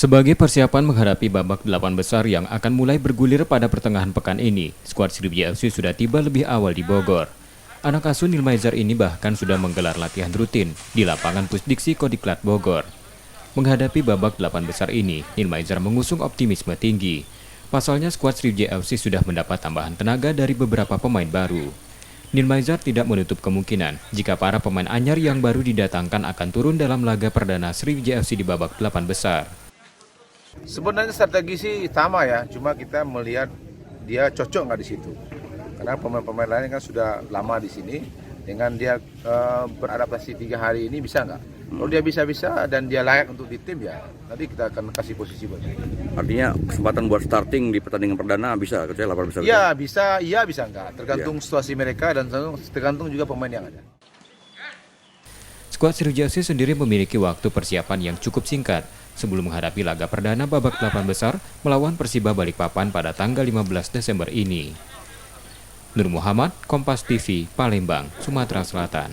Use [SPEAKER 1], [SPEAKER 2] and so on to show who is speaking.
[SPEAKER 1] Sebagai persiapan menghadapi babak 8 besar yang akan mulai bergulir pada pertengahan pekan ini, skuad Sriwijaya FC sudah tiba lebih awal di Bogor. Anak asuh Nilmaizar ini bahkan sudah menggelar latihan rutin di lapangan Pusdiksi Kodiklat Bogor. Menghadapi babak 8 besar ini, Nilmaizar mengusung optimisme tinggi. Pasalnya skuad Sriwijaya FC sudah mendapat tambahan tenaga dari beberapa pemain baru. Nilmaizar tidak menutup kemungkinan jika para pemain anyar yang baru didatangkan akan turun dalam laga perdana Sriwijaya FC di babak 8 besar.
[SPEAKER 2] Sebenarnya strategi sih sama ya, cuma kita melihat dia cocok nggak di situ. Karena pemain-pemain lain kan sudah lama di sini, dengan dia beradaptasi 3 hari ini bisa nggak? Kalau dia bisa dan dia layak untuk di tim ya, nanti kita akan kasih posisi buat dia.
[SPEAKER 3] Artinya kesempatan buat starting di pertandingan perdana bisa, katanya 8 besar.
[SPEAKER 2] Iya bisa nggak, tergantung situasi mereka dan tergantung juga pemain yang ada.
[SPEAKER 1] Skuad Sriwijaya FC sendiri memiliki waktu persiapan yang cukup singkat sebelum menghadapi laga perdana babak 8 besar melawan Persiba Balikpapan pada tanggal 15 Desember ini. Nur Muhammad, Kompas TV, Palembang, Sumatera Selatan.